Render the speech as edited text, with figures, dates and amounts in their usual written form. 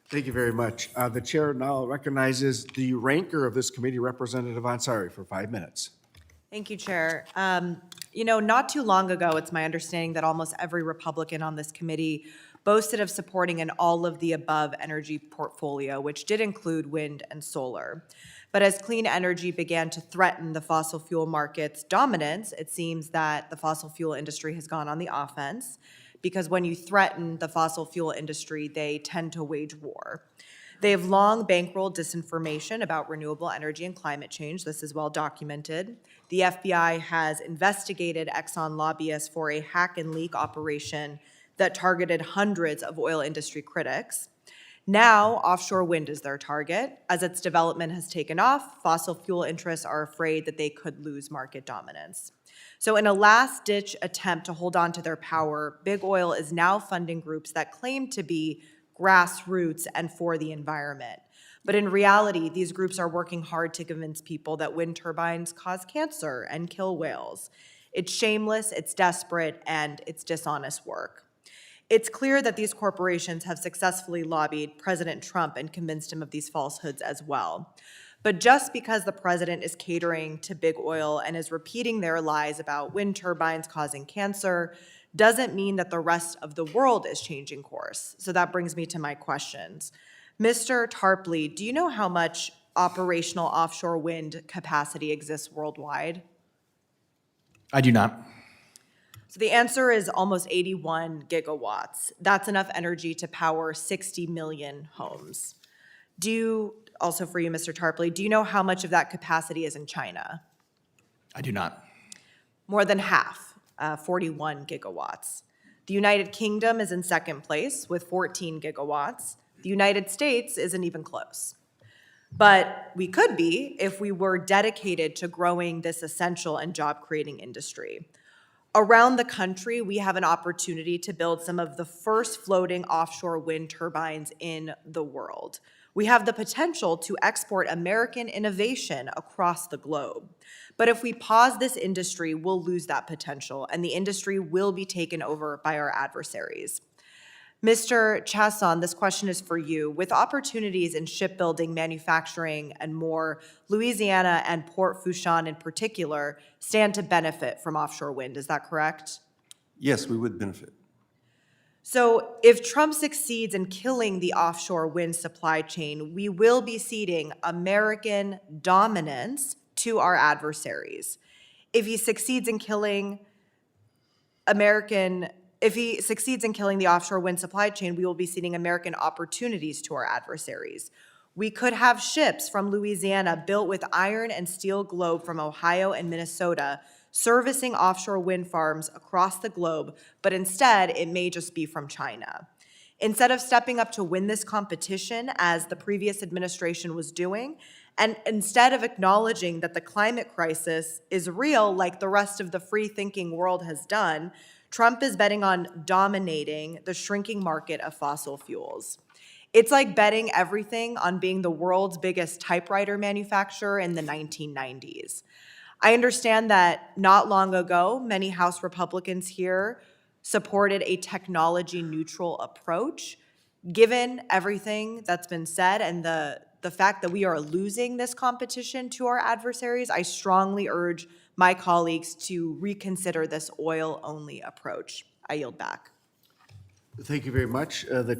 Thank you very much. The chair now recognizes the ranker of this committee, Representative Ansari, for 5 minutes. Thank you, Chair. Not too long ago, it's my understanding that almost every Republican on this committee boasted of supporting an all-of-the-above energy portfolio, which did include wind and solar. But as clean energy began to threaten the fossil fuel market's dominance, it seems that the fossil fuel industry has gone on the offense, because when you threaten the fossil fuel industry, they tend to wage war. They have long bankrolled disinformation about renewable energy and climate change. This is well documented. The FBI has investigated Exxon lobbyists for a hack and leak operation that targeted hundreds of oil industry critics. Now, offshore wind is their target. As its development has taken off, fossil fuel interests are afraid that they could lose market dominance. So in a last-ditch attempt to hold on to their power, big oil is now funding groups that claim to be grassroots and for the environment. But in reality, these groups are working hard to convince people that wind turbines cause cancer and kill whales. It's shameless, it's desperate, and it's dishonest work. It's clear that these corporations have successfully lobbied President Trump and convinced him of these falsehoods as well. But just because the president is catering to big oil and is repeating their lies about wind turbines causing cancer doesn't mean that the rest of the world is changing course. So that brings me to my questions. Mr. Tarpley, do you know how much operational offshore wind capacity exists worldwide? I do not. So the answer is almost 81 gigawatts. That's enough energy to power 60 million homes. Also for you, Mr. Tarpley, do you know how much of that capacity is in China? I do not. More than half, 41 gigawatts. The United Kingdom is in second place with 14 gigawatts. The United States isn't even close. But we could be if we were dedicated to growing this essential and job-creating industry. Around the country, we have an opportunity to build some of the first floating offshore wind turbines in the world. We have the potential to export American innovation across the globe. But if we pause this industry, we'll lose that potential, and the industry will be taken over by our adversaries. Mr. Chasson, this question is for you. With opportunities in shipbuilding, manufacturing, and more, Louisiana and Port Fourchon in particular stand to benefit from offshore wind. Is that correct? Yes, we would benefit. So if Trump succeeds in killing the offshore wind supply chain, we will be ceding American dominance to our adversaries. If he succeeds in killing the offshore wind supply chain, we will be ceding American opportunities to our adversaries. We could have ships from Louisiana built with iron and steel globe from Ohio and Minnesota servicing offshore wind farms across the globe, but instead it may just be from China. Instead of stepping up to win this competition, as the previous administration was doing, and instead of acknowledging that the climate crisis is real like the rest of the free-thinking world has done, Trump is betting on dominating the shrinking market of fossil fuels. It's like betting everything on being the world's biggest typewriter manufacturer in the 1990s. I understand that not long ago, many House Republicans here supported a technology-neutral approach. Given everything that's been said and the fact that we are losing this competition to our adversaries, I strongly urge my colleagues to reconsider this oil-only approach. I yield back. Thank you very much. The